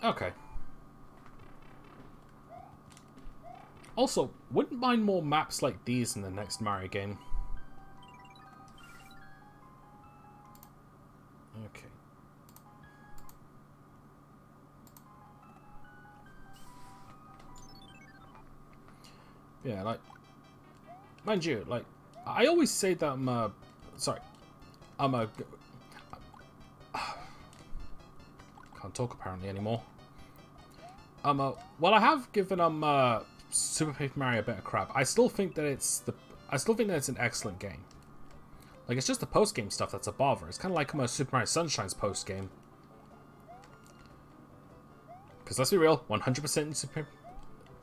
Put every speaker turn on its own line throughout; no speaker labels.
Okay. Also, wouldn't mind more maps like these in the next Mario game. Okay. Yeah, like, mind you, like, I always say that sorry, I'm a, can't talk apparently anymore. Well, I have given Super Paper Mario a bit of crap. I still think that it's an excellent game. Like, it's just the post game stuff that's a bother. It's kind of like Super Mario Sunshine's post game. Because let's be real, 100%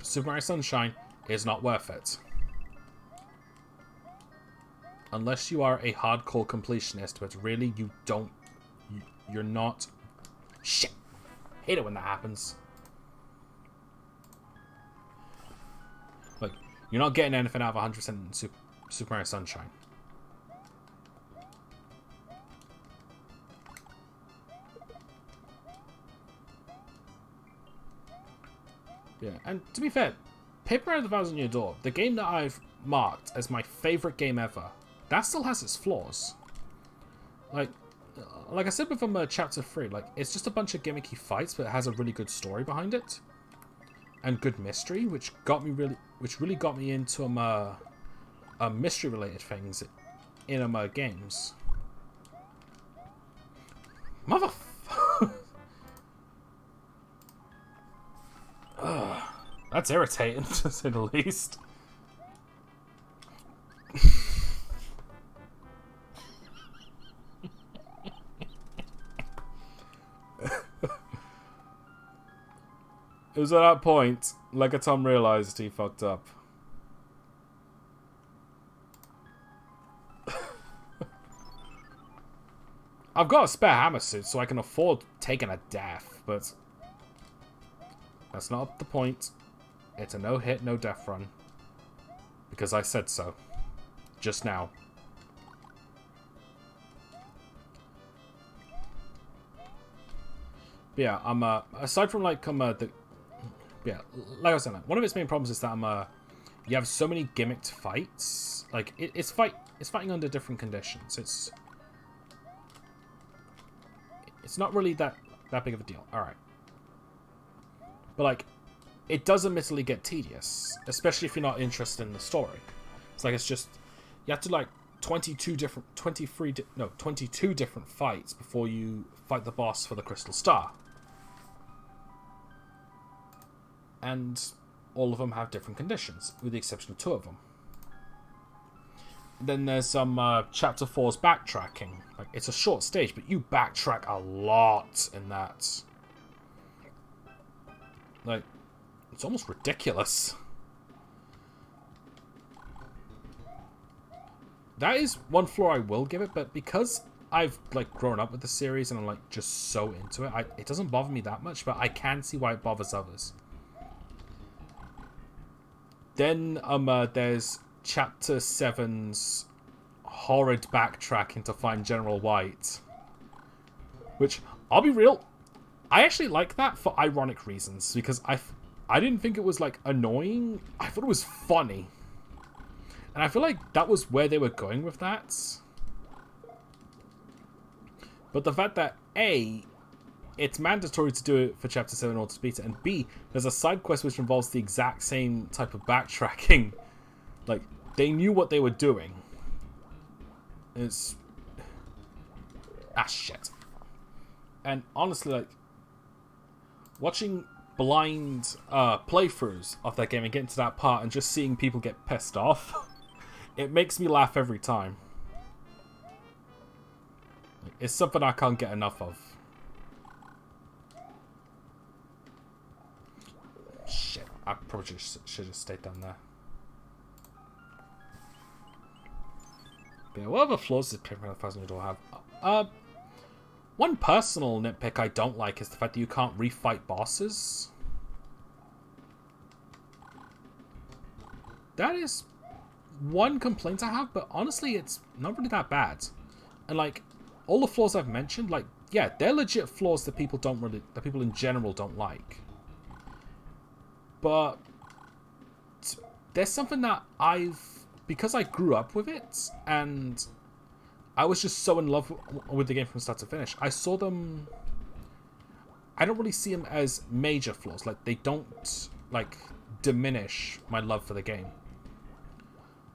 Super Mario Sunshine is not worth it. Unless you are a hardcore completionist, but really you don't... You're not... Shit! Hate it when that happens. Like, you're not getting anything out of 100% Super Mario Sunshine. Yeah, and to be fair, Paper Mario: The Thousand Year Door, the game that I've marked as my favorite game ever, that still has its flaws. Like I said with Chapter 3, like, it's just a bunch of gimmicky fights, but it has a really good story behind it. And good mystery, which really got me into mystery-related things in games. Motherfucker! That's irritating, to say the least. It was at that point, Legatom realised he fucked up. I've got a spare hammer suit, so I can afford taking a death, but that's not the point. It's a no-hit, no-death run. Because I said so. Just now. But yeah, aside from, like, yeah, like I was saying, one of its main problems is that, you have so many gimmicked fights. Like, it's fighting under different conditions. It's not really that big of a deal. Alright. But, like, it does admittedly get tedious, especially if you're not interested in the story. It's just, you have to, like, 22 different fights before you fight the boss for the Crystal Star. And all of them have different conditions, with the exception of 2 of them. Then there's some Chapter 4's backtracking. Like, it's a short stage, but you backtrack a lot in that. Like, it's almost ridiculous. That is one flaw I will give it, but because I've, like, grown up with the series and I'm, like, just so into it, it doesn't bother me that much, but I can see why it bothers others. Then, there's Chapter 7's horrid backtracking to find General White. Which, I'll be real, I actually like that for ironic reasons, because I didn't think it was, like, annoying. I thought it was funny. And I feel like that was where they were going with that. But the fact that, A, it's mandatory to do it for Chapter 7 in order to beat it, and B, there's a side quest which involves the exact same type of backtracking. Like, they knew what they were doing. It's... shit. And honestly, like, watching blind playthroughs of that game and getting to that part and just seeing people get pissed off, it makes me laugh every time. It's something I can't get enough of. Shit, I probably should have stayed down there. But yeah, what other flaws does Paper Mario: The Thousand Year Door have? One personal nitpick I don't like is the fact that you can't refight bosses. That is one complaint I have, but honestly, it's not really that bad. And, like, all the flaws I've mentioned, like, yeah, they're legit flaws that people in general don't like. But there's something that because I grew up with it, and I was just so in love with the game from start to finish, I don't really see them as major flaws. Like, they don't, like, diminish my love for the game.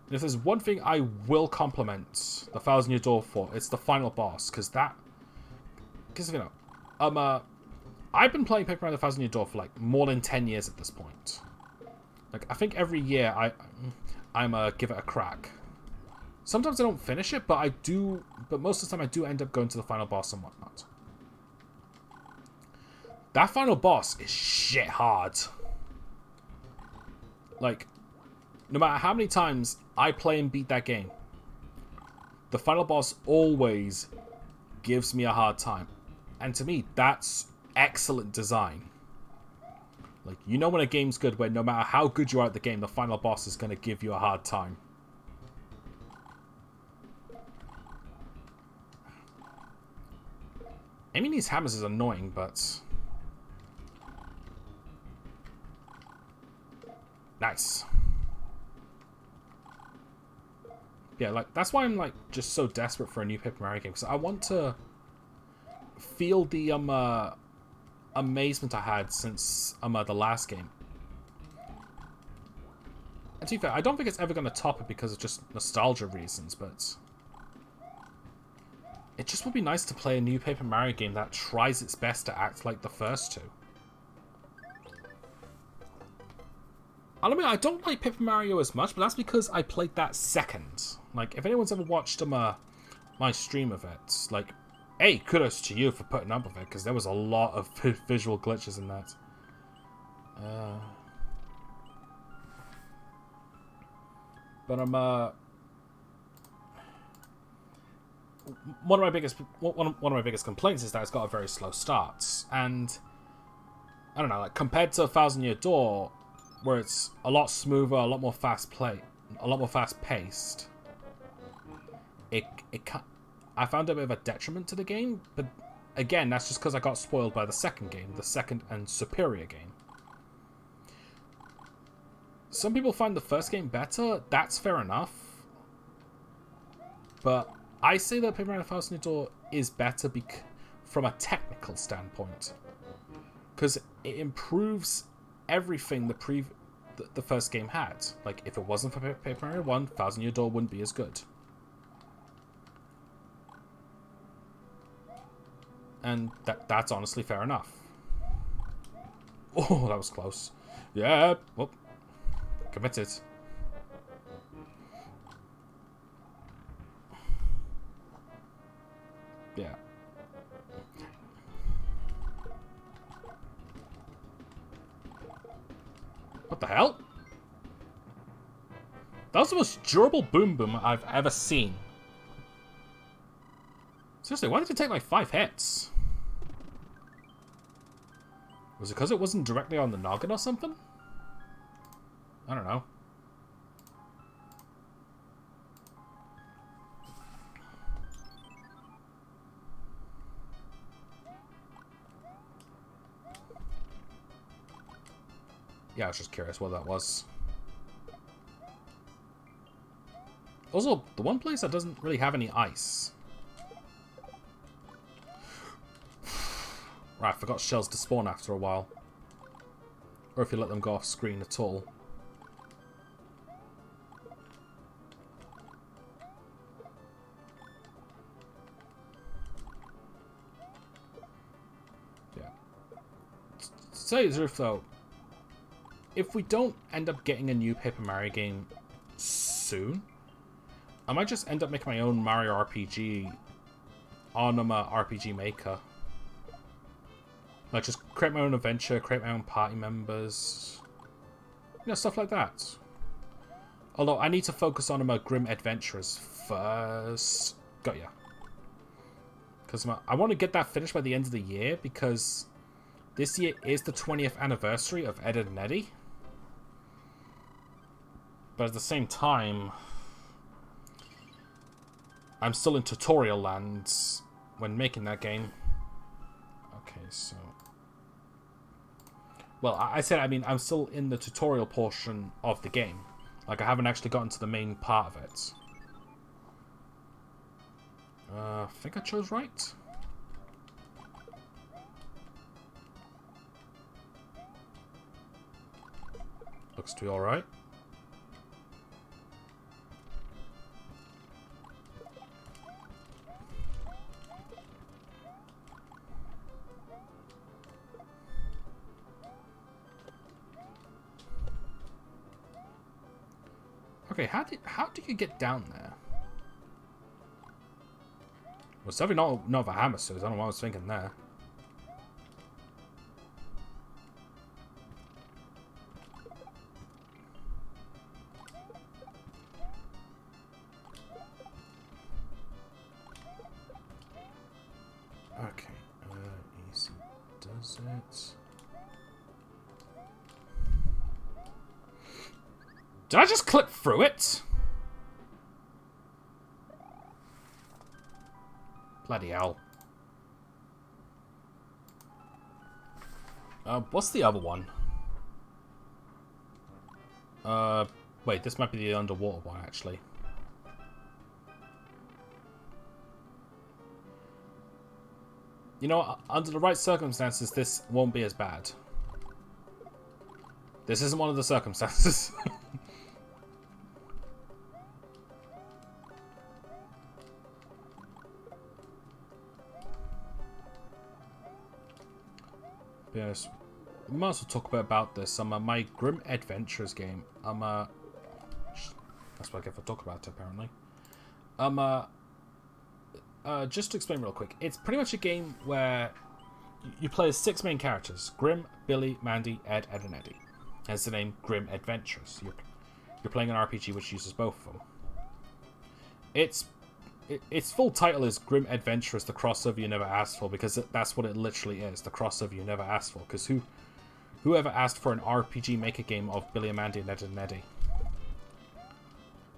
And if there's one thing I will compliment the Thousand Year Door for, it's the final boss, because you know, I've been playing Paper Mario the Thousand Year Door for, like, more than 10 years at this point. Like, I think every year I'm give it a crack. Sometimes I don't finish it, but most of the time I do end up going to the final boss and whatnot. That final boss is shit hard. Like, no matter how many times I play and beat that game, the final boss always gives me a hard time. And to me, that's excellent design. Like, you know when a game's good when no matter how good you are at the game, the final boss is going to give you a hard time. Aiming these hammers is annoying, but... Nice. Yeah, like, that's why I'm, like, just so desperate for a new Paper Mario game, because I want to feel the, amazement I had since, the last game. And to be fair, I don't think it's ever going to top it because of just nostalgia reasons, but... It just would be nice to play a new Paper Mario game that tries its best to act like the first two. I mean, I don't like Paper Mario as much, but that's because I played that second. Like, if anyone's ever watched my stream of it, like, hey, kudos to you for putting up with it, because there was a lot of visual glitches in that. But one of my biggest complaints is that it's got a very slow start, and I don't know, like, compared to Thousand Year Door, where it's a lot smoother, a lot more fast paced. I found it a bit of a detriment to the game, but again, that's just because I got spoiled by the second game, the second and superior game. Some people find the first game better, that's fair enough. But I say that Paper Mario Thousand Year Door is better from a technical standpoint. Because it improves everything the first game had. Like, if it wasn't for Paper Mario 1, Thousand Year Door wouldn't be as good. And that's honestly fair enough. Oh, that was close. Yeah, well, committed. Yeah. What the hell? That was the most durable boom boom I've ever seen. Seriously, why did it take like 5 hits? Was it because it wasn't directly on the noggin or something? I don't know. Yeah, I was just curious what that was. Also, the one place that doesn't really have any ice. Right, I forgot shells to spawn after a while. Or if you let them go off screen at all. Yeah. To tell you the truth though, if we don't end up getting a new Paper Mario game soon, I might just end up making my own Mario RPG on RPG Maker. Like, just create my own adventure, create my own party members. You know, stuff like that. Although, I need to focus on Grim Adventurers first. Got ya. Because I want to get that finished by the end of the year, because this year is the 20th anniversary of Ed, Edd n Eddy. But at the same time, I'm still in tutorial land when making that game. so... Well, I said, I mean, I'm still in the tutorial portion of the game. Like, I haven't actually gotten to the main part of it. I think I chose right. Looks to be alright. Okay, how do you get down there? Well, it's definitely not the hammer, so I don't know what I was thinking there. Okay, easy does it. Did I just clip through it? Bloody hell. What's the other one? Wait, this might be the underwater one, actually. You know, under the right circumstances, this won't be as bad. This isn't one of the circumstances. Yes, we might as well talk a bit about this. My Grim Adventures game. That's what I get for talk about it, apparently. Just to explain real quick, it's pretty much a game where you play as 6 main characters: Grim, Billy, Mandy, Ed, and Eddie. Hence the name Grim Adventures. You're playing an RPG which uses both of them. Its full title is Grim Adventures: The Crossover You Never Asked For, because that's what it literally is, the crossover you never asked for. Because whoever asked for an RPG Maker game of Billy and Mandy and Ed and Eddie?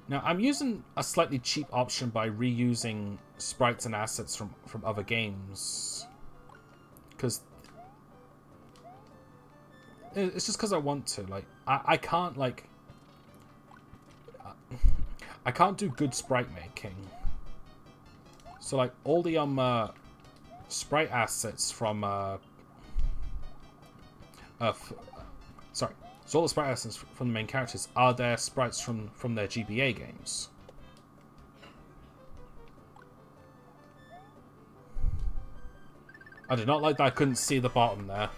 Now, I'm using a slightly cheap option by reusing sprites and assets from other games. Because... It's just because I want to. Like, I can't, like... I can't do good sprite making. So, like, all the, sprite assets from, sorry. So all the sprite assets from the main characters are their sprites from their GBA games. I did not like that I couldn't see the bottom there.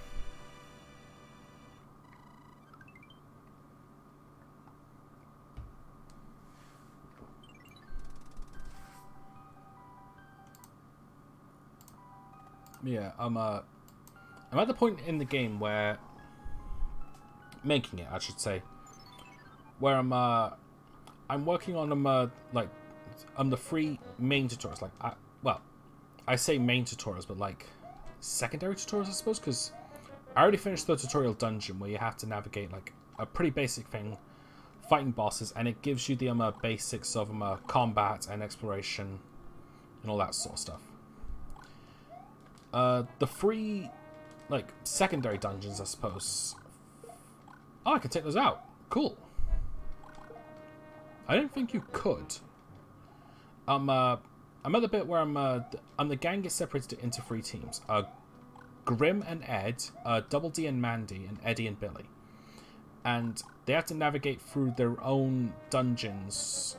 Yeah, I'm at the point in the game where... Making it, I should say. Where I'm working on the 3 main tutorials. Like, I say main tutorials, but like secondary tutorials, I suppose, because I already finished the tutorial dungeon where you have to navigate like a pretty basic thing, fighting bosses, and it gives you the basics of combat and exploration and all that sort of stuff. The 3 like secondary dungeons, I suppose. Oh, I can take those out. Cool. I didn't think you could. I'm at the bit where the gang gets separated into 3 teams. Grim and Ed, Double D and Mandy, and Eddie and Billy. And they have to navigate through their own dungeons,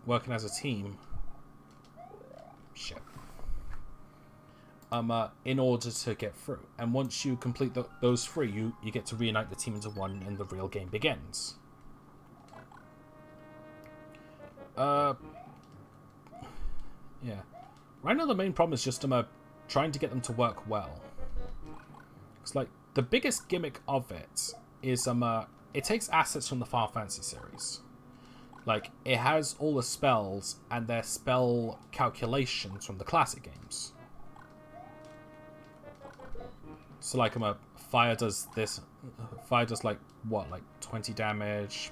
working as a team. Shit. In order to get through. And once you complete those 3, you get to reunite the team into one and the real game begins. Yeah. Right now the main problem is just trying to get them to work well. It's like, the biggest gimmick of it is it takes assets from the Final Fantasy series. Like, it has all the spells and their spell calculations from the classic games. So, like, fire does this. Fire does, like, what? Like, 20 damage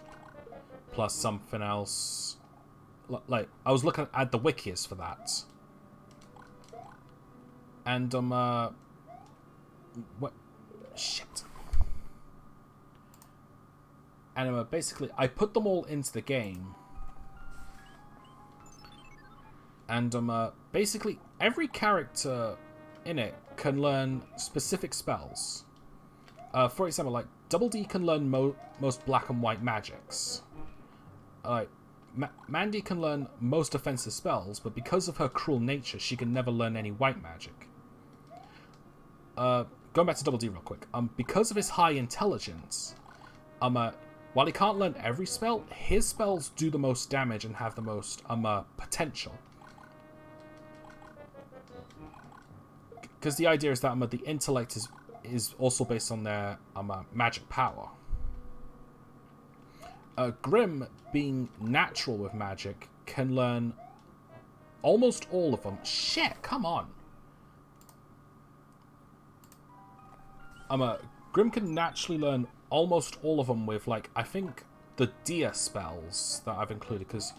plus something else. Like, I was looking at the wikis for that. And, what? Shit. And basically, I put them all into the game. And basically, every character in it can learn specific spells. For example, like, Double D can learn most black and white magics. Mandy can learn most offensive spells, but because of her cruel nature, she can never learn any white magic. Going back to Double D real quick. Because of his high intelligence, while he can't learn every spell, his spells do the most damage and have the most potential. Because the idea is that the intellect is also based on their magic power. Grim, being natural with magic, can learn almost all of them. Shit, come on. Grim can naturally learn almost all of them with, like, I think the Dia spells that I've included, because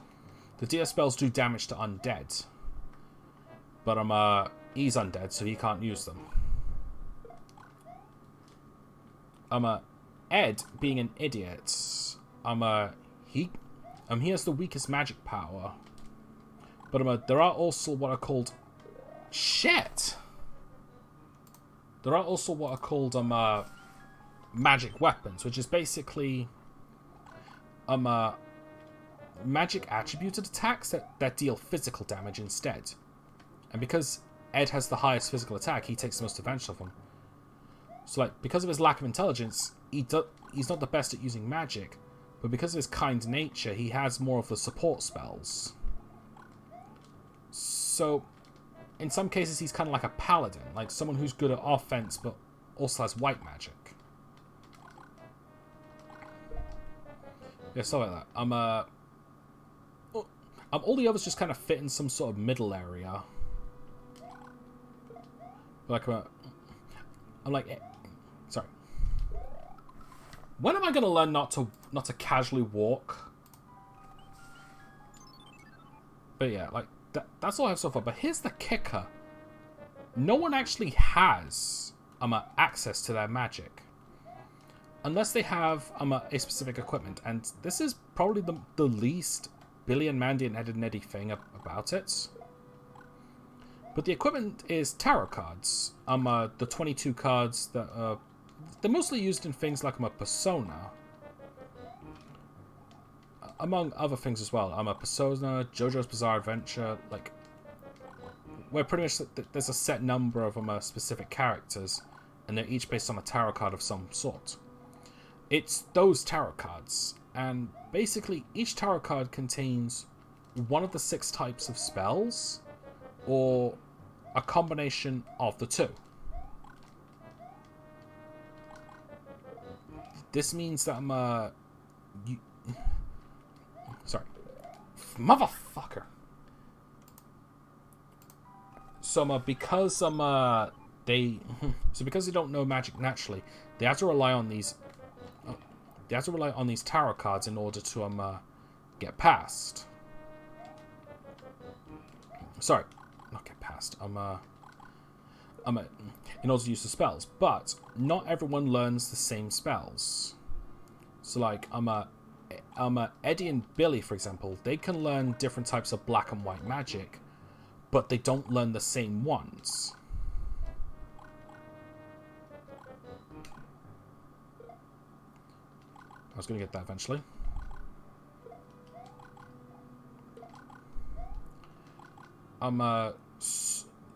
the Dia spells do damage to undead. But he's undead, so he can't use them. Ed, being an idiot, he has the weakest magic power. But there are also what are called shit. There are also what are called magic weapons, which is basically magic attributed attacks that deal physical damage instead. And because Ed has the highest physical attack, he takes the most advantage of them. So, like, because of his lack of intelligence, he's not the best at using magic, but because of his kind nature, he has more of the support spells. So, in some cases, he's kind of like a paladin, like someone who's good at offense, but also has white magic. Yeah, stuff like that. All the others just kind of fit in some sort of middle area. Like, I'm like, sorry. When am I gonna learn not to casually walk? But yeah, like that's all I have so far. But here's the kicker: no one actually has access to their magic unless they have a specific equipment, and this is probably the least Billy and Mandy and Ed and Eddie thing about it. But the equipment is tarot cards. The 22 cards that they're mostly used in things like Persona, among other things as well. Persona, JoJo's Bizarre Adventure, like where pretty much there's a set number of specific characters, and they're each based on a tarot card of some sort. It's those tarot cards, and basically each tarot card contains one of the 6 types of spells, or a combination of the 2. This means that sorry, motherfucker. So because because they don't know magic naturally, they have to rely on these. They have to rely on these tarot cards in order to get past. Sorry, not get past. In order to use the spells, but not everyone learns the same spells. So like Eddie and Billy, for example, they can learn different types of black and white magic, but they don't learn the same ones. I was going to get that eventually.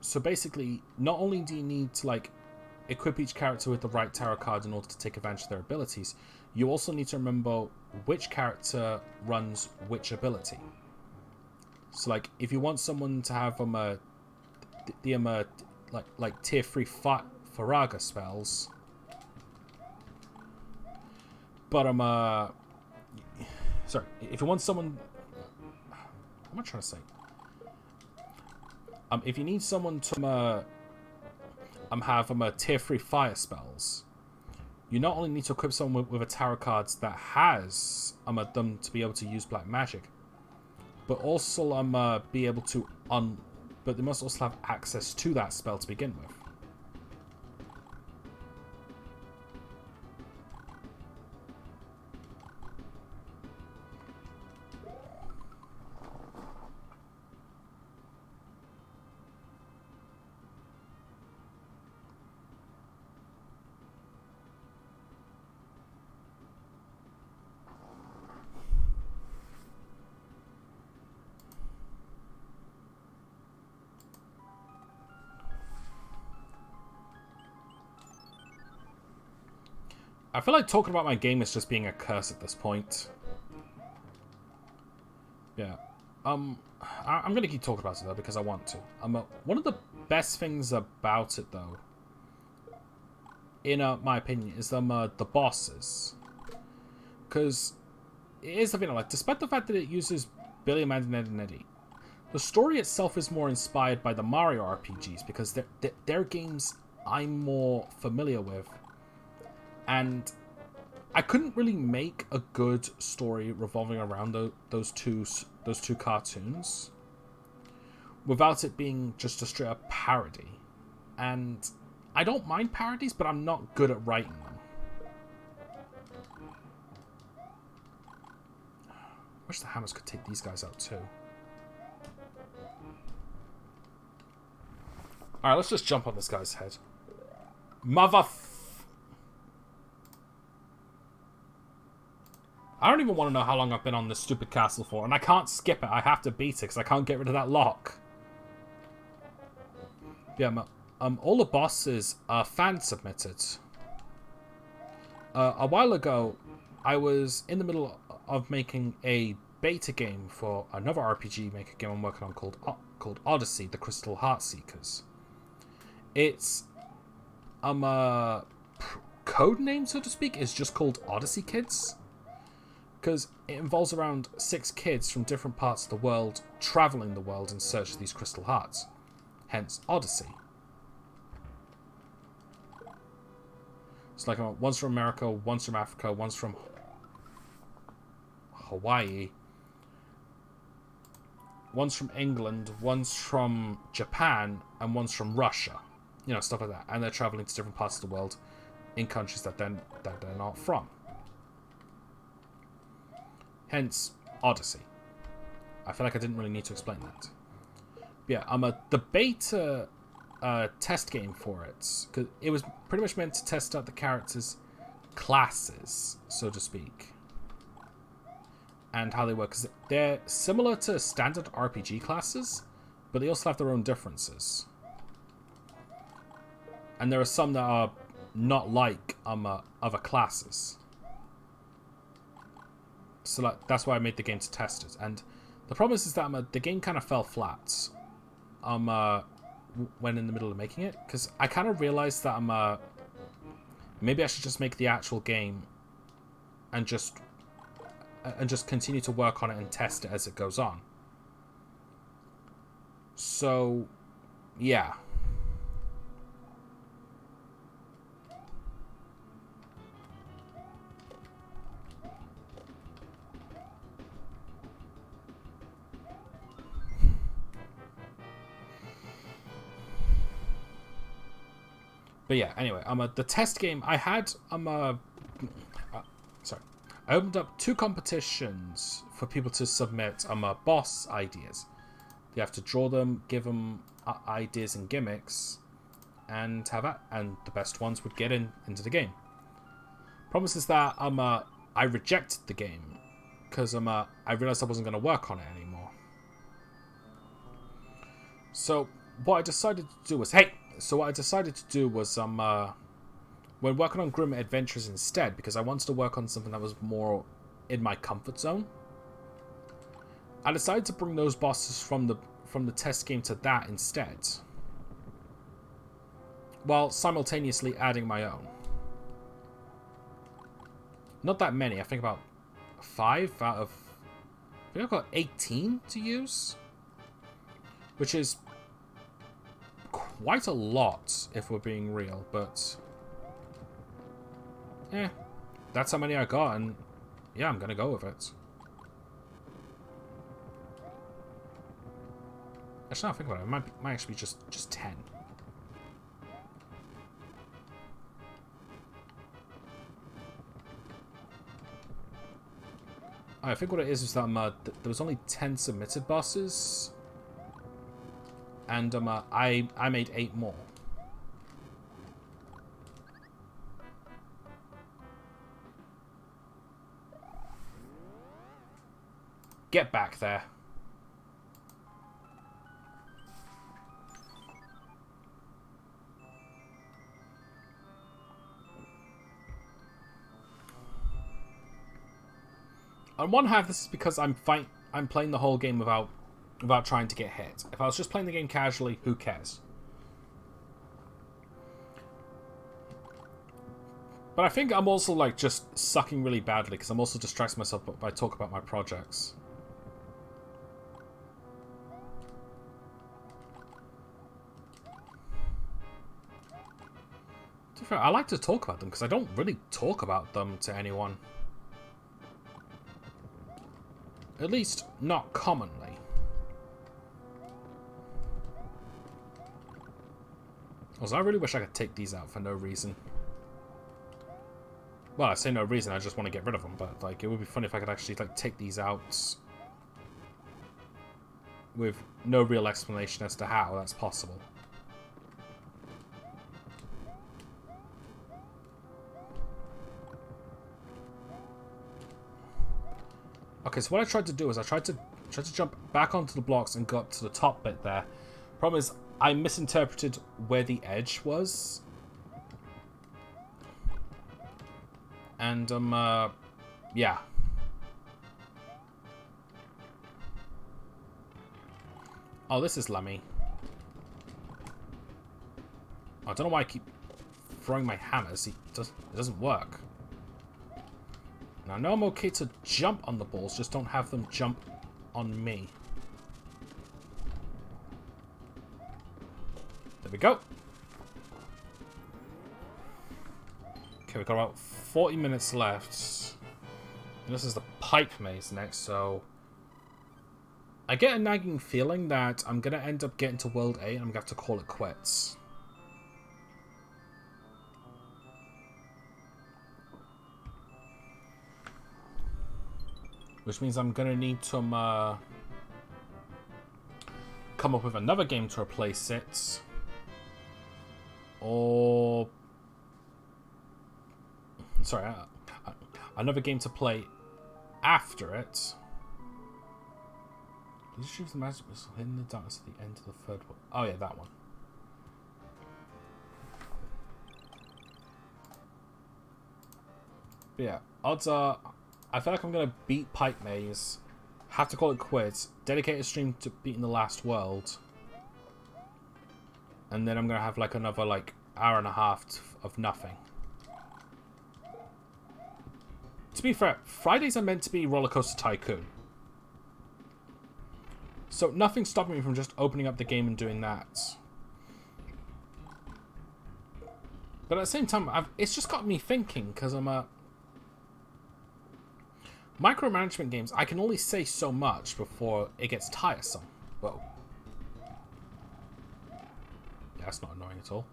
So basically, not only do you need to like equip each character with the right tarot cards in order to take advantage of their abilities, you also need to remember which character runs which ability. So like, if you want someone to have like tier 3 Faraga spells, but sorry, if you want someone, what am I trying to say? If you need someone to have tier 3 fire spells, you not only need to equip someone with a tarot cards that has them to be able to use black magic, but also be able to but they must also have access to that spell to begin with. I feel like talking about my game is just being a curse at this point. Yeah. I'm gonna keep talking about it though because I want to. One of the best things about it though, in my opinion, is the bosses. Because it is something like, despite the fact that it uses Billy, Mandy, Ned, and Eddie, the story itself is more inspired by the Mario RPGs because they're games I'm more familiar with. And I couldn't really make a good story revolving around those two cartoons without it being just a straight up parody. And I don't mind parodies, but I'm not good at writing them. I wish the hammers could take these guys out too. Alright, let's just jump on this guy's head. I don't even want to know how long I've been on this stupid castle for, and I can't skip it. I have to beat it because I can't get rid of that lock. Yeah, all the bosses are fan-submitted. A while ago, I was in the middle of making a beta game for another RPG maker game I'm working on called Odyssey, the Crystal Heart Seekers. Its code name, so to speak, is just called Odyssey Kids. Because it involves around 6 kids from different parts of the world traveling the world in search of these crystal hearts. Hence, Odyssey. It's like one's from America, one's from Africa, one's from Hawaii, one's from England, one's from Japan, and one's from Russia. You know, stuff like that. And they're traveling to different parts of the world in countries that they're not from. Hence, Odyssey. I feel like I didn't really need to explain that. But yeah, the beta test game for it, because it was pretty much meant to test out the characters' classes, so to speak, and how they work. Because they're similar to standard RPG classes, but they also have their own differences. And there are some that are not like other classes. So that's why I made the game to test it. And the problem is that the game kind of fell flat when in the middle of making it. Because I kind of realized that maybe I should just make the actual game and just continue to work on it and test it as it goes on. So, yeah. But yeah, anyway, the test game I had, sorry, I opened up 2 competitions for people to submit boss ideas. You have to draw them, give them ideas and gimmicks, and have that, and the best ones would get into the game. Problem is that I rejected the game because I realized I wasn't going to work on it anymore. So what I decided to do was, when working on Grim Adventures instead, because I wanted to work on something that was more in my comfort zone, I decided to bring those bosses from the test game to that instead, while simultaneously adding my own. Not that many. I think about 5 out of... I think I've got 18 to use, which is quite a lot, if we're being real, but that's how many I got, and yeah, I'm gonna go with it. Actually, now I think about it, it might actually be just 10. I think what it is that there was only 10 submitted bosses, and I made 8 more. Get back there. on one hand, this is because I'm playing the whole game without trying to get hit. If I was just playing the game casually, who cares? But I think I'm also, like, just sucking really badly because I'm also distracting myself by talking about my projects. To be fair, I like to talk about them because I don't really talk about them to anyone. At least, not commonly. Also, I really wish I could take these out for no reason. Well, I say no reason, I just want to get rid of them, but, like, it would be funny if I could actually, like, take these out with no real explanation as to how that's possible. Okay, so what I tried to do is I tried to jump back onto the blocks and go up to the top bit there. Problem is, I misinterpreted where the edge was. And, yeah. Oh, this is Lemmy. I don't know why I keep throwing my hammers. It doesn't work. Now, I know I'm okay to jump on the balls, just don't have them jump on me. There we go. Okay, we've got about 40 minutes left. And this is the pipe maze next, so... I get a nagging feeling that I'm going to end up getting to World 8 and I'm going to have to call it quits. Which means I'm going to need to come up with another game to replace it. Or... Sorry, another game to play after it. Did you choose the magic missile hidden in the darkness at the end of the third one? Oh yeah, that one. But yeah, odds are, I feel like I'm gonna beat Pipe Maze, have to call it quits, dedicate a stream to beating the last world, and then I'm gonna have like another like hour and a half of nothing. To be fair, Fridays are meant to be Roller Coaster Tycoon. So nothing's stopping me from just opening up the game and doing that. But at the same time, it's just got me thinking, because I'm a... Micromanagement games, I can only say so much before it gets tiresome. Whoa. Yeah, that's not annoying at all.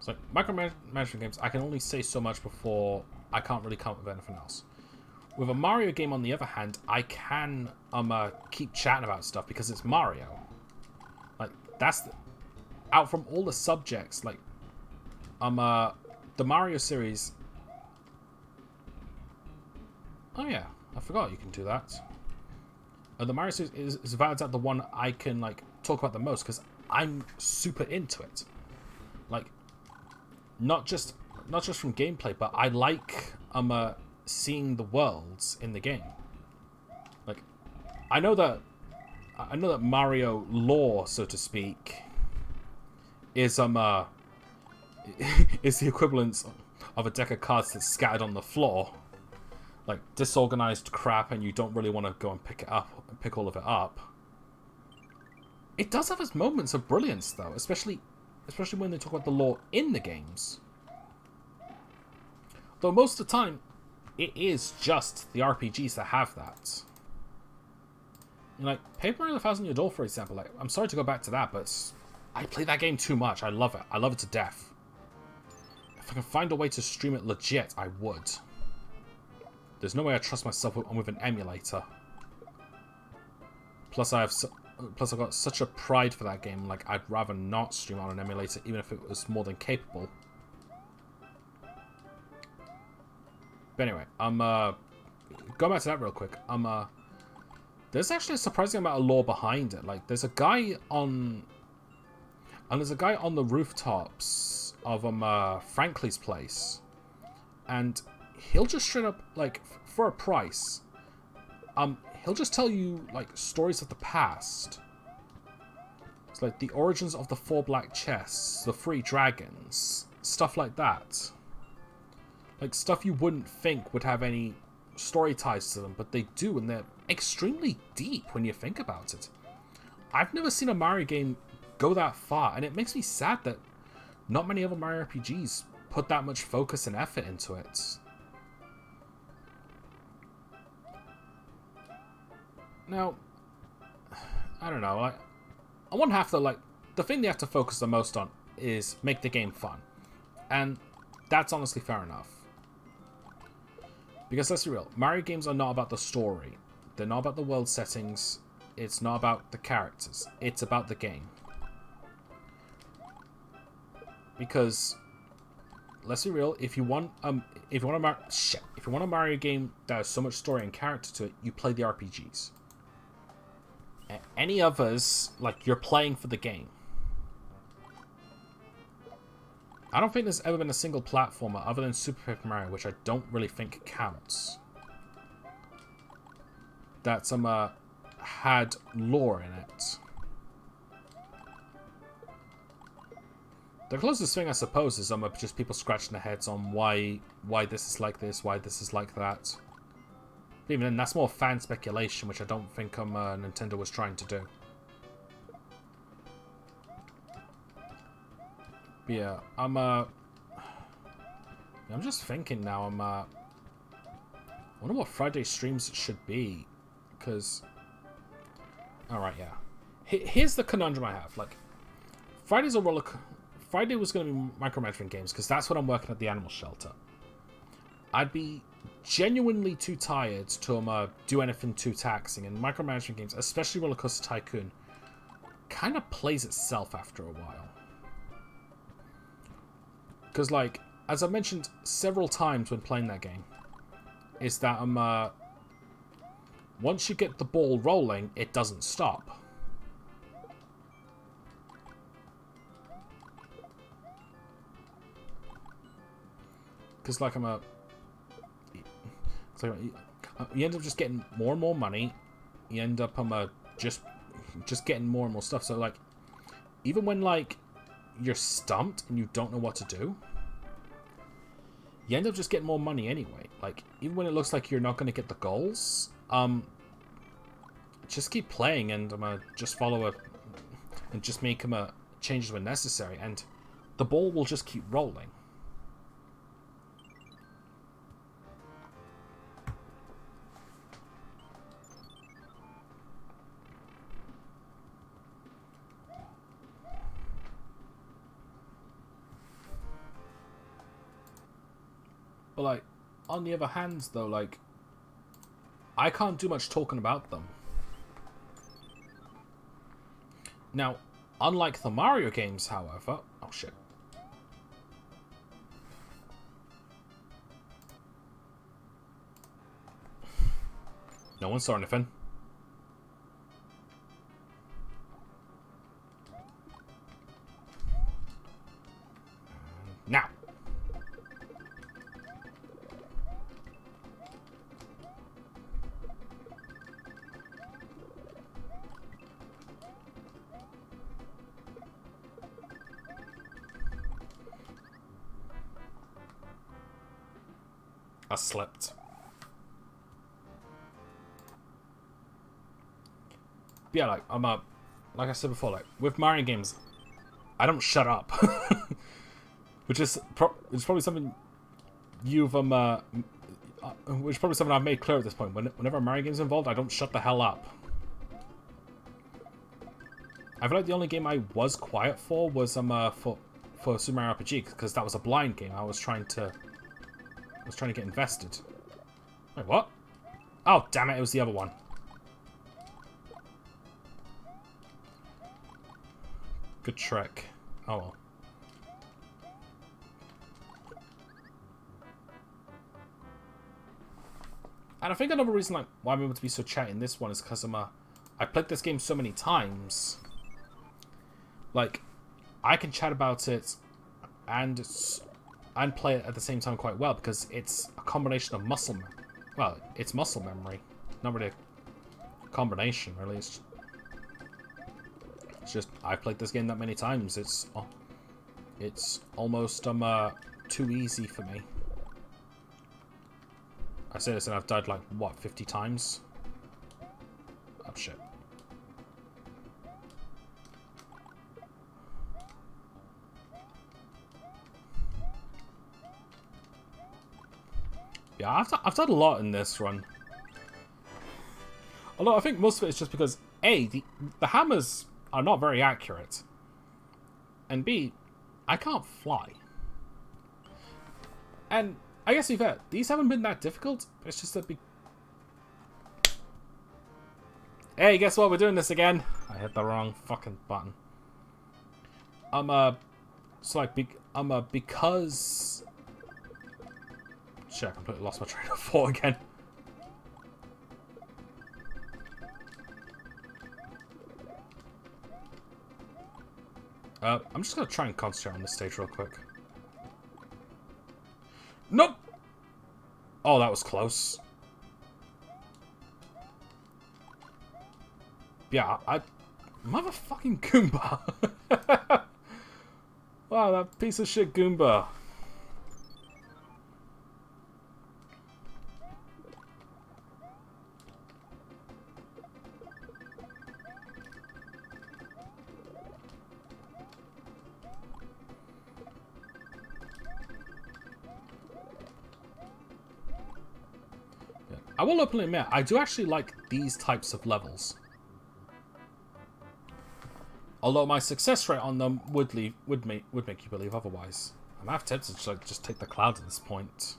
So, micromanagement games, I can only say so much before I can't really come up with anything else. With a Mario game, on the other hand, I can keep chatting about stuff because it's Mario. Like, that's... out from all the subjects, like... the Mario series... Oh yeah, I forgot you can do that. The Mario series is without doubt the one I can, like, talk about the most because I'm super into it. Like... Not just from gameplay, but I like seeing the worlds in the game. Like, I know that Mario lore, so to speak, is is the equivalent of a deck of cards that's scattered on the floor, like disorganized crap, and you don't really want to go and pick it up, pick all of it up. It does have its moments of brilliance, though, especially when they talk about the lore in the games. Though most of the time, it is just the RPGs that have that. You know, like, Paper Mario: The Thousand Year Door, for example, like, I'm sorry to go back to that, but I play that game too much. I love it. I love it to death. If I can find a way to stream it legit, I would. There's no way I trust myself with an emulator. Plus, I've got such a pride for that game, like, I'd rather not stream on an emulator, even if it was more than capable. But anyway, going back to that real quick, there's actually a surprising amount of lore behind it. Like, there's a guy on the rooftops of Frankly's place, and he'll just straight up, like, for a price, he'll just tell you, like, stories of the past. It's like the origins of the 4 black chests, the 3 dragons, stuff like that. Like, stuff you wouldn't think would have any story ties to them, but they do, and they're extremely deep when you think about it. I've never seen a Mario game go that far, and it makes me sad that not many other Mario RPGs put that much focus and effort into it. Now, I don't know, on one half though, like, the thing they have to focus the most on is make the game fun. And that's honestly fair enough. Because let's be real, Mario games are not about the story. They're not about the world settings. It's not about the characters. It's about the game. Because let's be real, if you want a Mario game that has so much story and character to it, you play the RPGs. Any others, like, you're playing for the game. I don't think there's ever been a single platformer other than Super Paper Mario, which I don't really think counts, that's had lore in it. The closest thing, I suppose, is just people scratching their heads on why this is like this, why this is like that. But even then, that's more fan speculation, which I don't think Nintendo was trying to do. But yeah, I'm just thinking now. I wonder what Friday streams should be, because. All right, yeah. Here's the conundrum I have. Like, Friday was going to be micromanagement games, because that's what I'm working at the animal shelter. I'd be genuinely too tired to do anything too taxing, and micromanagement games, especially Roller Coaster Tycoon, kind of plays itself after a while. Because, like, as I've mentioned several times when playing that game, is that once you get the ball rolling, it doesn't stop. Because, like, you end up just getting more and more money. You end up just getting more and more stuff. So, like, even when, like, you're stumped and you don't know what to do, you end up just getting more money anyway. Like, even when it looks like you're not going to get the goals, just keep playing and just follow it and just make changes when necessary, and the ball will just keep rolling. But, like, on the other hand, though, like, I can't do much talking about them. Now, unlike the Mario games, however... Oh, shit. No one saw anything. Now. I slept. But yeah, like, like I said before, like, with Mario games, I don't shut up. Which is probably something you've, which is probably something I've made clear at this point. Whenever a Mario game's involved, I don't shut the hell up. I feel like the only game I was quiet for was, for Super Mario RPG, because that was a blind game. I was trying to get invested. Wait, what? Oh, damn it, it was the other one. Good trick. Oh well. And I think another reason, like, why I'm able to be so chatty in this one is because I played this game so many times. Like, I can chat about it, and and play it at the same time quite well because it's a combination of muscle. Well, it's muscle memory, not really a combination. Really, it's just I've played this game that many times. It's almost too easy for me. I say this and I've died like what 50 times. Oh shit. Yeah, I've done a lot in this run. Although I think most of it is just because A, the hammers are not very accurate, and B, I can't fly. And I guess to be fair, these haven't been that difficult. It's just that Hey, guess what? We're doing this again. I hit the wrong fucking button. Because... Shit, I completely lost my train of thought again. I'm just gonna try and concentrate on this stage real quick. Nope! Oh, that was close. Yeah, motherfucking Goomba. Wow, that piece of shit Goomba. I will openly admit, I do actually like these types of levels. Although my success rate on them would make you believe otherwise. I'm half tempted to just take the cloud at this point.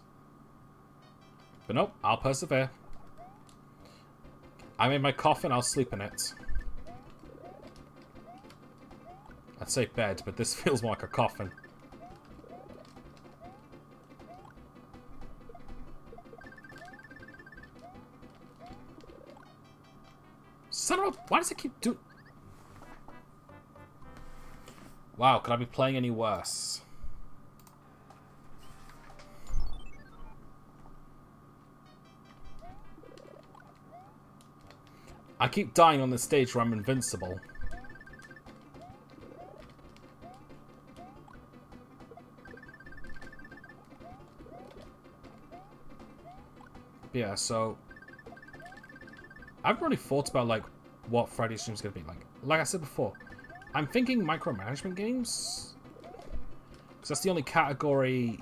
But nope, I'll persevere. I made my coffin, I'll sleep in it. I'd say bed, but this feels more like a coffin. Son of a... Why does it keep doing... Wow, could I be playing any worse? I keep dying on the stage where I'm invincible. Yeah, so... I've really thought about, like, what Friday stream's gonna be like. Like I said before, I'm thinking micromanagement games. Because that's the only category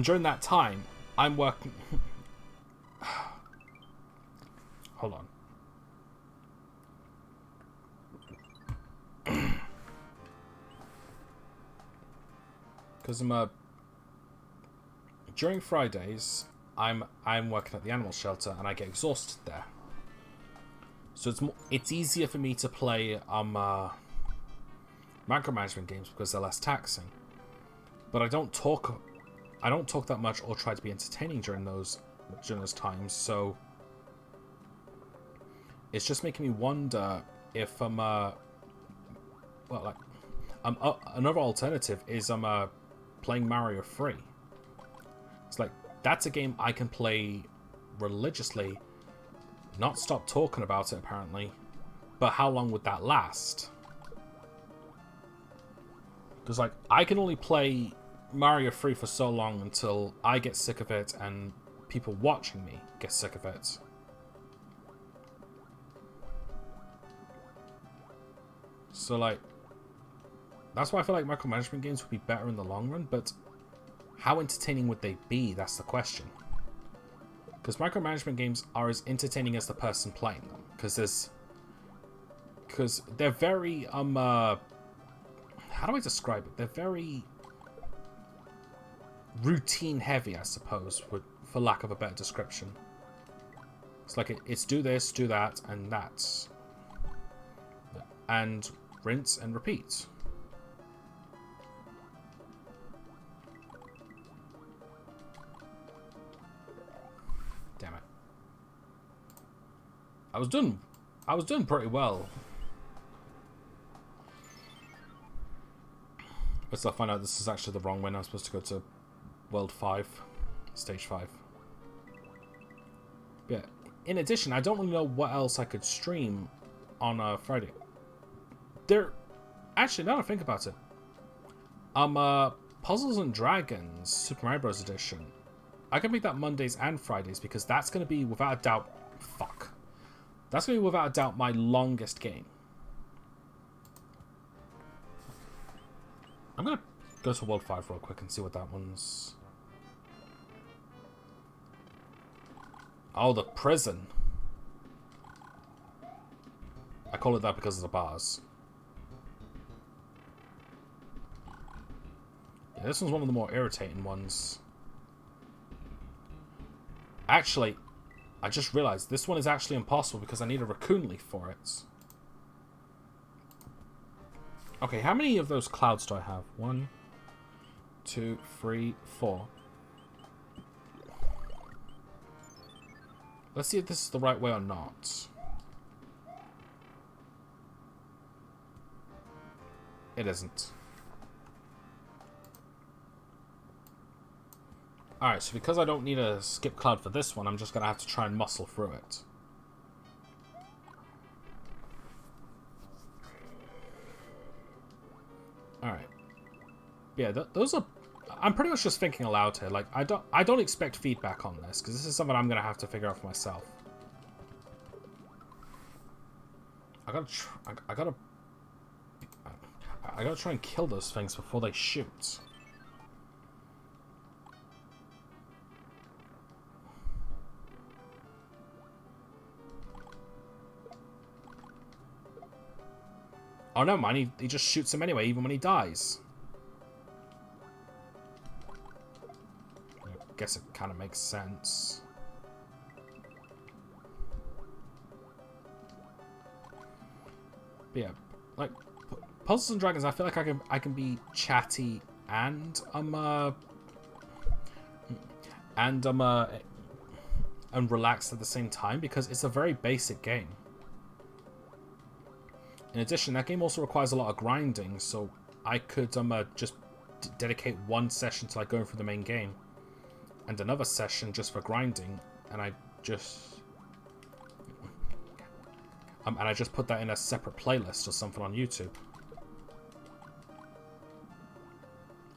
during that time, I'm working... Hold on. Because during Fridays, I'm working at the animal shelter and I get exhausted there. So it's easier for me to play micromanagement games because they're less taxing. But I don't talk that much or try to be entertaining during those times. So it's just making me wonder if another alternative is playing Mario 3. It's like, that's a game I can play religiously, not stop talking about it apparently, but how long would that last? Because like, I can only play Mario 3 for so long until I get sick of it and people watching me get sick of it. So like, that's why I feel like micromanagement games would be better in the long run, but how entertaining would they be? That's the question. Because micromanagement games are as entertaining as the person playing them. Because they're very how do I describe it? They're very routine heavy, I suppose, for lack of a better description. It's like it's do this, do that, and that, and rinse and repeat. Damn it. I was doing pretty well. Let's find out this is actually the wrong win. I'm supposed to go to World 5, Stage 5. Yeah. In addition, I don't really know what else I could stream on Friday. Actually, now that I think about it, Puzzles and Dragons Super Mario Bros. Edition. I can make that Mondays and Fridays because that's going to be without a doubt. Fuck. That's going to be without a doubt my longest game. I'm going to go to World 5 real quick and see what that one's... Oh, the prison. I call it that because of the bars. Yeah, this one's one of the more irritating ones. Actually, I just realized this one is actually impossible because I need a raccoon leaf for it. Okay, how many of those clouds do I have? 1, 2, 3, 4. Let's see if this is the right way or not. It isn't. Alright, so because I don't need a skip cloud for this one, I'm just going to have to try and muscle through it. Alright. Yeah, those are... I'm pretty much just thinking aloud here. Like, I don't expect feedback on this, because this is something I'm going to have to figure out for myself. I gotta try and kill those things before they shoot. Oh, no, man, he just shoots him anyway, even when he dies. I guess it kind of makes sense. But yeah, like, Puzzles and Dragons, I feel like I can be chatty and relaxed at the same time because it's a very basic game. In addition, that game also requires a lot of grinding, so I could just dedicate one session to like going through the main game, and another session just for grinding, and I just put that in a separate playlist or something on YouTube,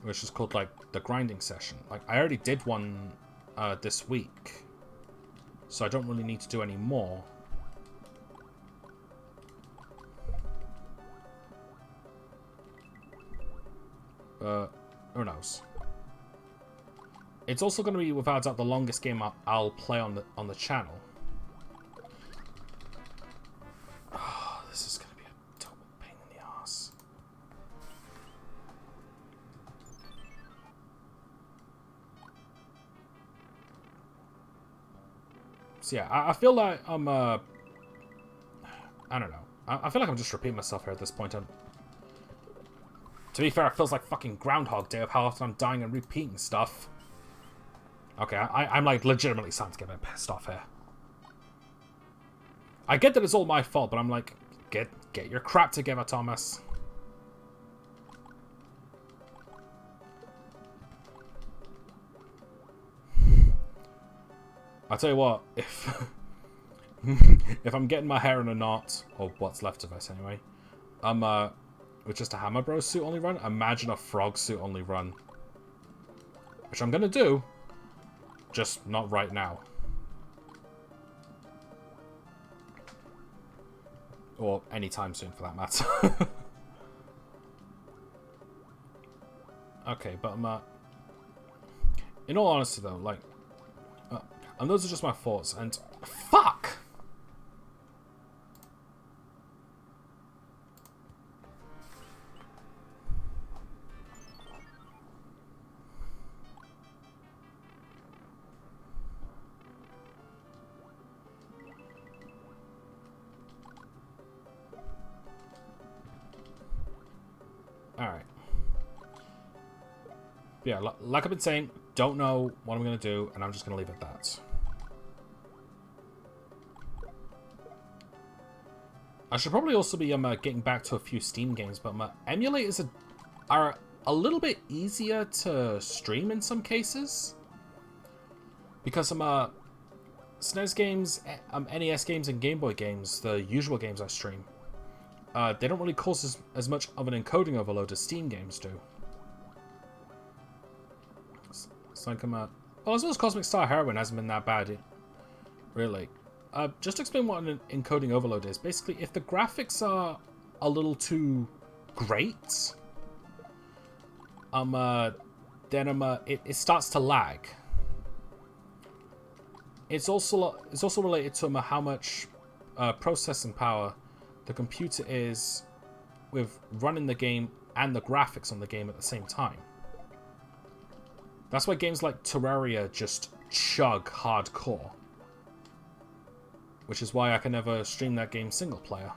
which is called like the grinding session. Like I already did one this week, so I don't really need to do any more. Who knows? It's also going to be without doubt the longest game I'll play on the channel. Oh, this is going to be a total pain in the ass. So yeah, I feel like I'm I don't know. I feel like I'm just repeating myself here at this point. To be fair, it feels like fucking Groundhog Day of how often I'm dying and repeating stuff. Okay, I'm like legitimately starting to get a bit pissed off here. I get that it's all my fault, but I'm like, get your crap together, Thomas. I'll tell you what, if if I'm getting my hair in a knot, or what's left of it anyway, with just a Hammer Bros suit only run, imagine a frog suit only run. Which I'm gonna do, just not right now. Or anytime soon for that matter. Okay, but in all honesty though, like, and those are just my thoughts, and fuck! Alright. Yeah, like I've been saying, don't know what I'm going to do, and I'm just going to leave it at that. I should probably also be getting back to a few Steam games, but my emulators are a little bit easier to stream in some cases. Because some SNES games, NES games, and Game Boy games, the usual games I stream, they don't really cause as much of an encoding overload as Steam games do. It's like well, as well as Cosmic Star Heroine hasn't been that bad, really. Just to explain what an encoding overload is. Basically, if the graphics are a little too great, then it starts to lag. It's also related to how much processing power the computer is with running the game and the graphics on the game at the same time. That's why games like Terraria just chug hardcore. Which is why I can never stream that game single player.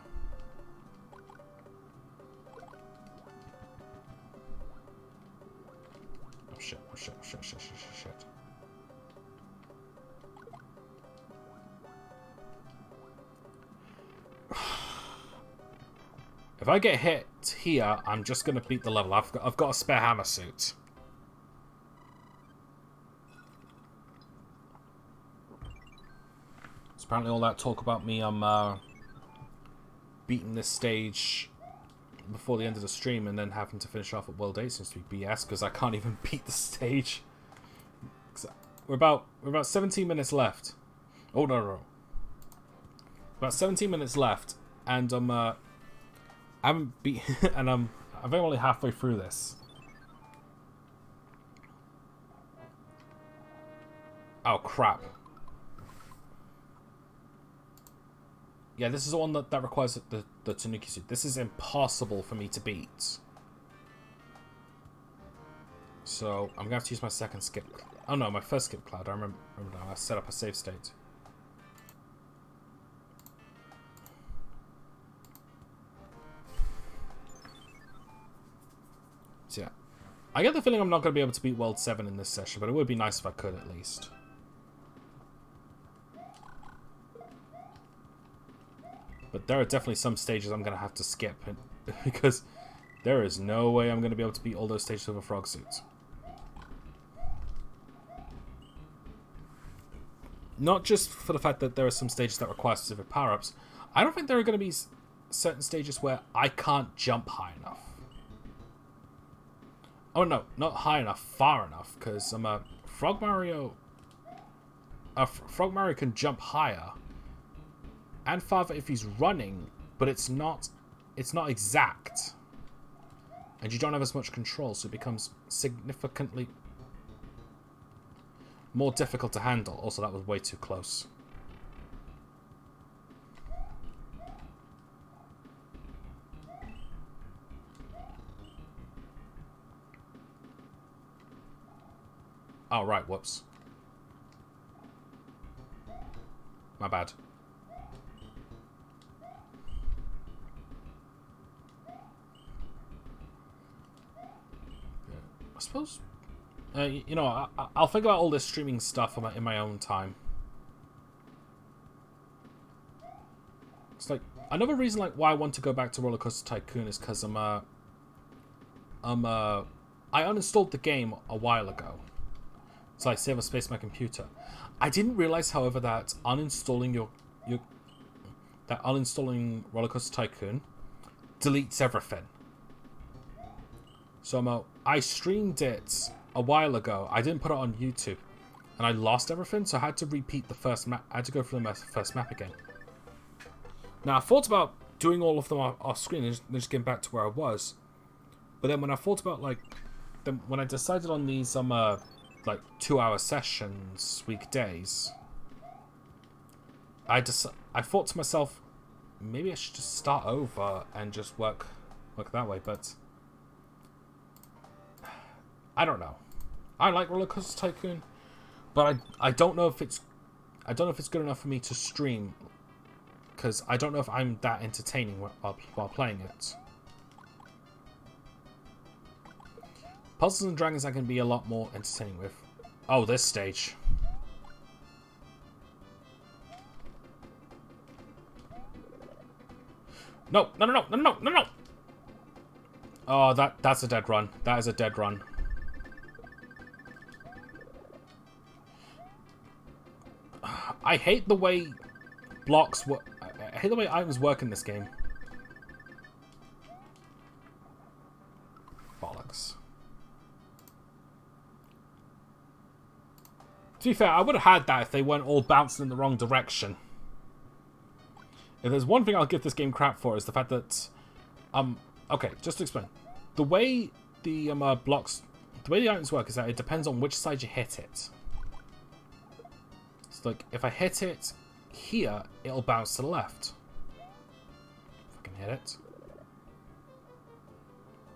Oh shit, oh shit, oh shit, shit, shit, shit, shit. If I get hit here, I'm just gonna beat the level. I've got a spare hammer suit. So apparently all that talk about me beating this stage before the end of the stream and then having to finish off at World 8 seems to be BS because I can't even beat the stage. We're about 17 minutes left. Oh no. About 17 minutes left, and I haven't beat, and I'm only halfway through this. Oh crap! Yeah, this is the one that requires the Tanuki suit. This is impossible for me to beat. So I'm gonna have to use my second skip. Oh no, my first skip cloud. I remember now. I set up a save state. So yeah, I get the feeling I'm not going to be able to beat World 7 in this session, but it would be nice if I could at least. But there are definitely some stages I'm going to have to skip, because there is no way I'm going to be able to beat all those stages with a frog suit. Not just for the fact that there are some stages that require specific power-ups. I don't think there are going to be certain stages where I can't jump high enough. Oh no, not high enough, far enough, because Frog Mario can jump higher and farther if he's running, but it's not exact, and you don't have as much control, so it becomes significantly more difficult to handle. Also, that was way too close. Oh, right, whoops. My bad. I suppose... you know, I'll think about all this streaming stuff in my own time. It's like, another reason like why I want to go back to Roller Coaster Tycoon is because I uninstalled the game a while ago. So I save space on my computer. I didn't realize, however, that uninstalling uninstalling Roller Coaster Tycoon deletes everything. So I streamed it a while ago. I didn't put it on YouTube, and I lost everything. So I had to repeat the first map. I had to go through the first map again. Now I thought about doing all of them off screen and just getting back to where I was, but then when I thought about when I decided on these like 2-hour sessions weekdays, I thought to myself, maybe I should just start over and just work that way, but I don't know. I like Roller Coaster Tycoon, but I don't know if it's good enough for me to stream, because I don't know if I'm that entertaining while playing it. Puzzles and Dragons I can be a lot more entertaining with. Oh, this stage. No. Oh, that's a dead run. That is a dead run. I hate the way blocks work. I hate the way items work in this game. Bollocks. To be fair, I would have had that if they weren't all bouncing in the wrong direction. If there's one thing I'll give this game crap for, is the fact that... okay, just to explain. The way the blocks... The way the items work is that it depends on which side you hit it. So, like, if I hit it here, it'll bounce to the left. If I can hit it.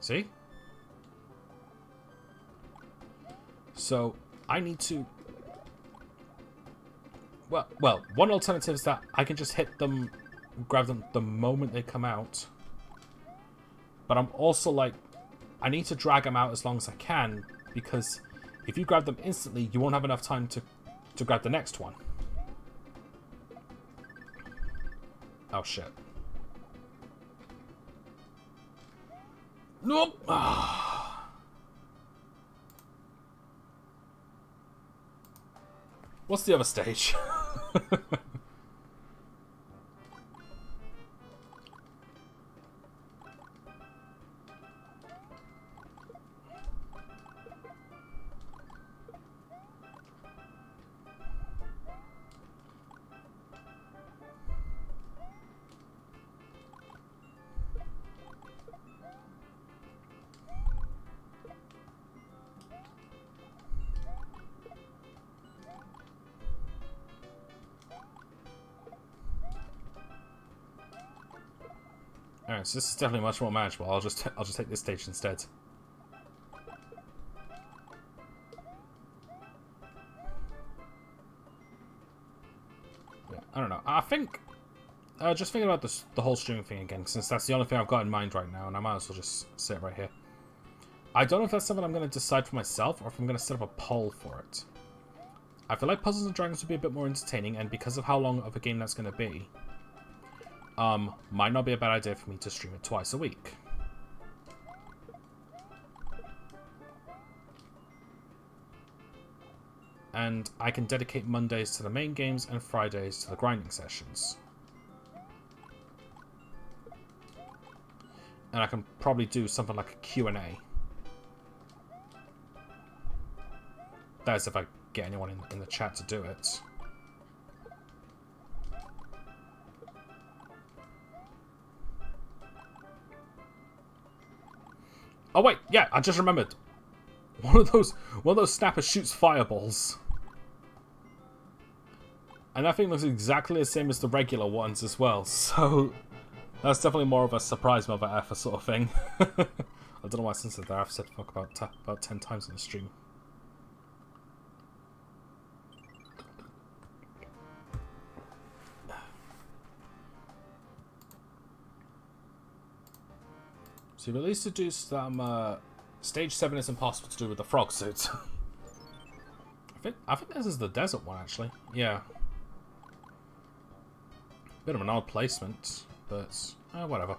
See? So, I need to... Well, one alternative is that I can just hit them, grab them the moment they come out. But I'm also like, I need to drag them out as long as I can, because if you grab them instantly, you won't have enough time to grab the next one. Oh, shit. Nope. What's the other stage? Alright, so this is definitely much more manageable. I'll just take this stage instead. Yeah, I don't know. I think just thinking about the whole streaming thing again, since that's the only thing I've got in mind right now, and I might as well just sit right here. I don't know if that's something I'm going to decide for myself, or if I'm going to set up a poll for it. I feel like Puzzles & Dragons would be a bit more entertaining, and because of how long of a game that's going to be, might not be a bad idea for me to stream it twice a week. And I can dedicate Mondays to the main games and Fridays to the grinding sessions. And I can probably do something like a Q&A. That is if I get anyone in the chat to do it. Oh wait, yeah, I just remembered. One of those snappers shoots fireballs. And that thing looks exactly the same as the regular ones as well, so that's definitely more of a surprise Mother Effer sort of thing. I don't know why I censored that. I've said fuck about 10 times in the stream. So you've at least deduced that stage 7 is impossible to do with the frog suit. I think this is the desert one, actually. Yeah. Bit of an odd placement, but whatever.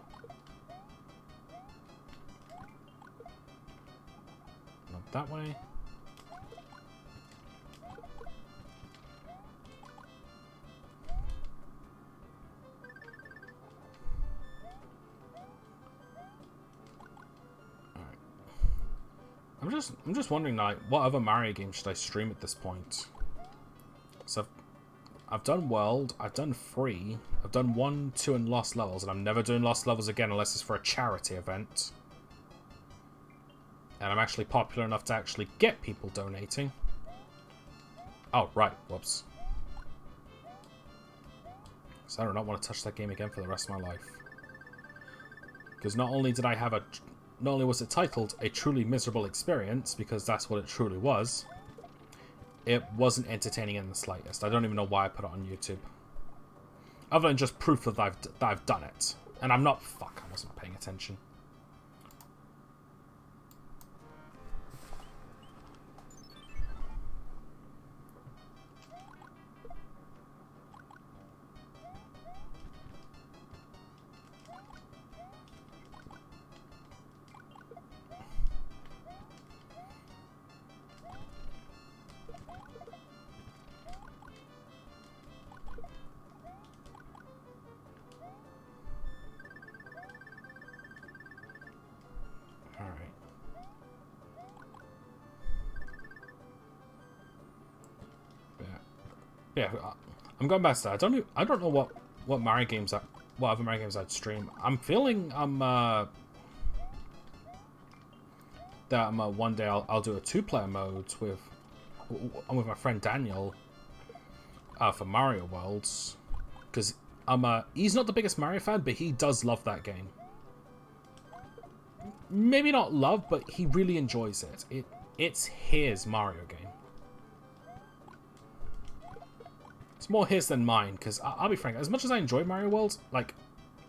Not that way. I'm just wondering, like, what other Mario game should I stream at this point? So I've done World, I've done Free, I've done 1, 2, and Lost Levels, and I'm never doing Lost Levels again unless it's for a charity event. And I'm actually popular enough to actually get people donating. Oh, right, whoops. So I do not want to touch that game again for the rest of my life. Because not only was it titled A Truly Miserable Experience, because that's what it truly was, it wasn't entertaining in the slightest. I don't even know why I put it on YouTube. Other than just proof that I've done it. And I'm not... Fuck, I wasn't paying attention. Alright. Yeah, I'm going back to that. I don't know what Mario games what other Mario games I'd stream. I'm feeling that one day I'll do a 2-player mode with my friend Daniel for Mario Worlds, because he's not the biggest Mario fan, but he does love that game. Maybe not love, but he really enjoys it. It's his Mario game. It's more his than mine, because I'll be frank, as much as I enjoy Mario World, like,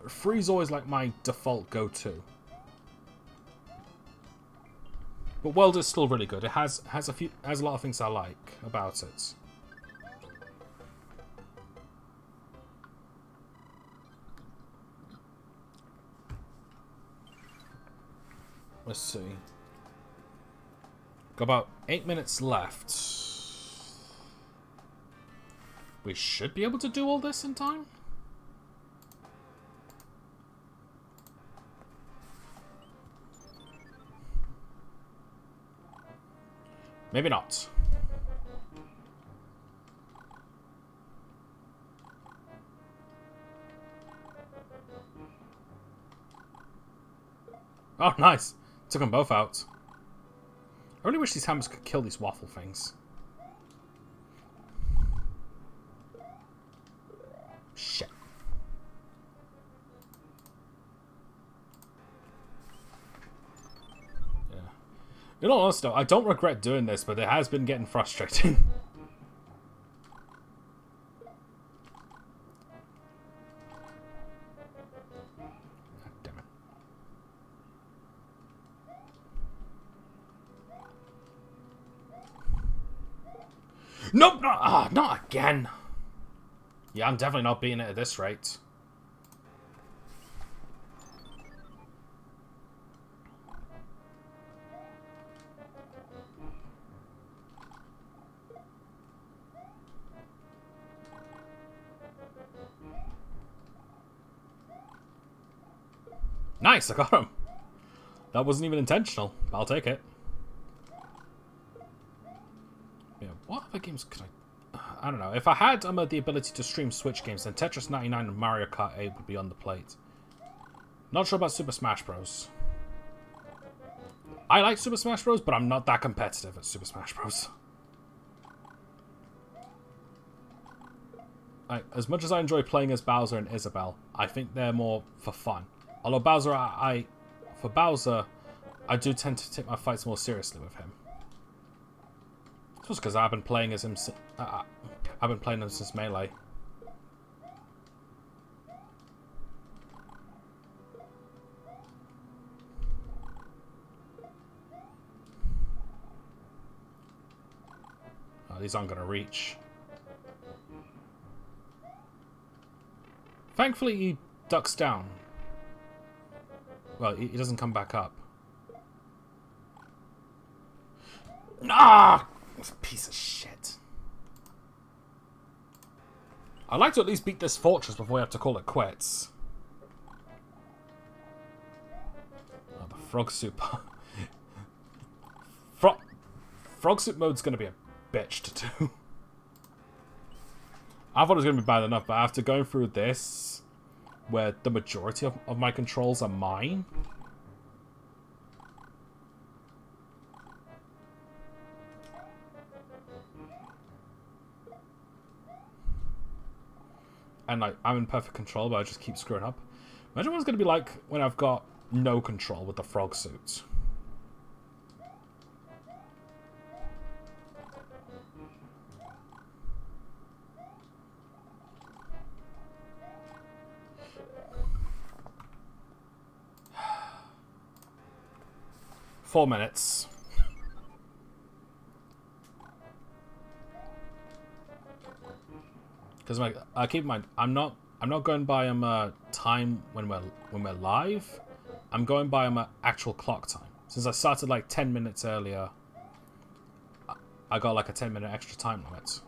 3's always like my default go-to. But World is still really good. It has a lot of things I like about it. Let's see. Got about 8 minutes left. We should be able to do all this in time. Maybe not. Oh, nice. Took them both out. I really wish these hammers could kill these waffle things. Shit. Yeah. In all honesty, I don't regret doing this, but it has been getting frustrating. Damn it. Nope! Not again! Yeah, I'm definitely not beating it at this rate. Nice, I got him. That wasn't even intentional. I'll take it. Yeah, what other games could I don't know. If I had the ability to stream Switch games, then Tetris 99 and Mario Kart 8 would be on the plate. Not sure about Super Smash Bros. I like Super Smash Bros, but I'm not that competitive at Super Smash Bros. As much as I enjoy playing as Bowser and Isabelle, I think they're more for fun. Although Bowser, for Bowser, I do tend to take my fights more seriously with him. Just because I've been playing as him. I've been playing him since Melee. Oh, these aren't going to reach. Thankfully, he ducks down. Well, he doesn't come back up. Ah! Piece of shit. I'd like to at least beat this fortress before we have to call it quits. Oh, the frog soup. Frog soup mode's going to be a bitch to do. I thought it was going to be bad enough, but after going through this, where the majority of my controls are mine, and like I'm in perfect control, but I just keep screwing up. Imagine what it's going to be like when I've got no control with the frog suits. Four minutes. Because keep in mind, I'm not going by time when we're live. I'm going by actual clock time. Since I started like 10 minutes earlier, I got like a 10-minute extra time limit.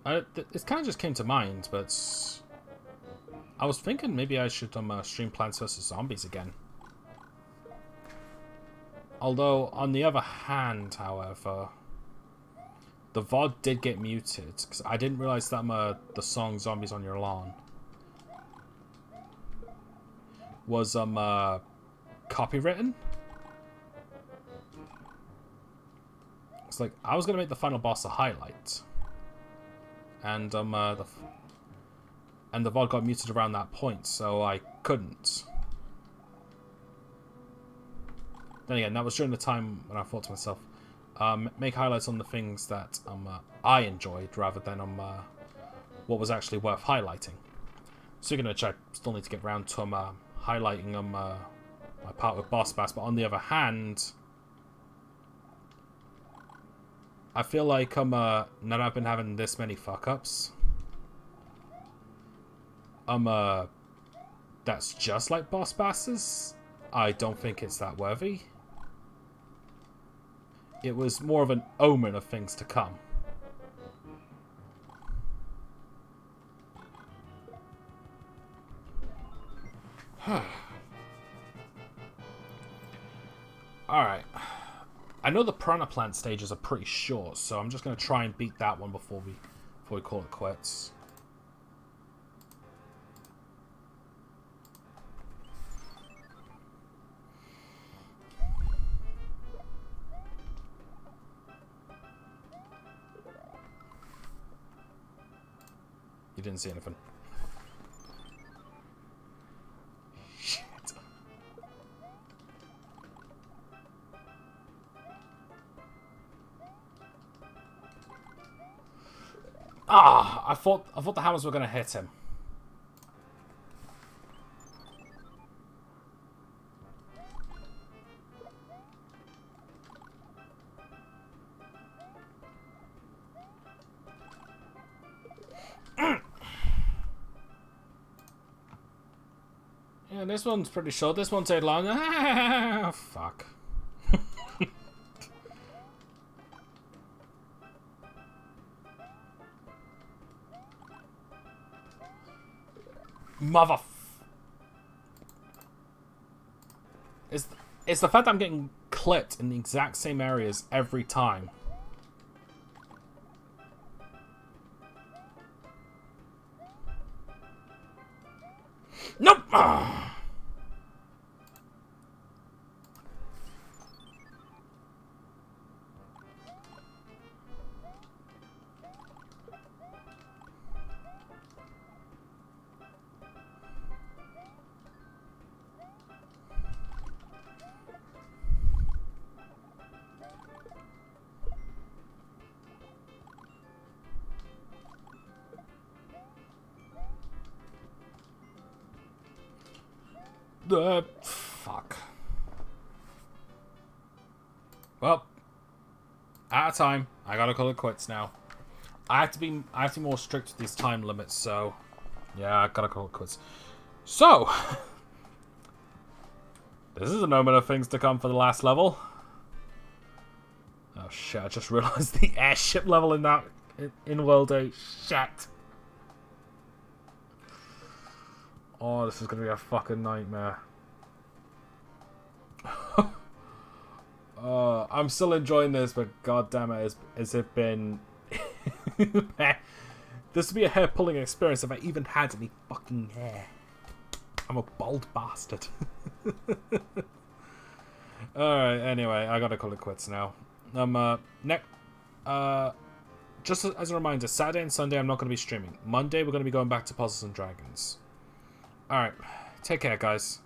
It kind of just came to mind, but I was thinking maybe I should stream Plants vs Zombies again. Although, on the other hand, however, the VOD did get muted because I didn't realize that the song "Zombies on Your Lawn" was copywritten. It's like I was gonna make the final boss a highlight, and the VOD got muted around that point, so I couldn't. Then again, that was during the time when I thought to myself, make highlights on the things that I enjoyed rather than on what was actually worth highlighting. Speaking of which, I still need to get around to highlighting my part with Boss Bass, but on the other hand, I feel like now that I've been having this many fuck-ups, that's just like Boss Bass's. I don't think it's that worthy. It was more of an omen of things to come. Alright. I know the Piranha Plant stages are pretty short, so I'm just going to try and beat that one before we call it quits. You didn't see anything. Shit. Ah, I thought the hammers were going to hit him. Yeah, this one's pretty short. This won't take long. Ah, fuck. Mother. It's the fact that I'm getting clipped in the exact same areas every time. Nope. Fuck. Well, out of time. I gotta call it quits now. I have to be more strict with these time limits, so yeah, I gotta call it quits. So this is an omen of things to come for the last level. Oh shit, I just realized the airship level in World 8. Shit. Oh, this is gonna be a fucking nightmare. I'm still enjoying this, but god damn it, has it been... This would be a hair-pulling experience if I even had any fucking hair. I'm a bald bastard. Alright, anyway, I gotta call it quits now. Just as a reminder, Saturday and Sunday I'm not gonna be streaming. Monday we're gonna be going back to Puzzles and Dragons. Alright, take care guys.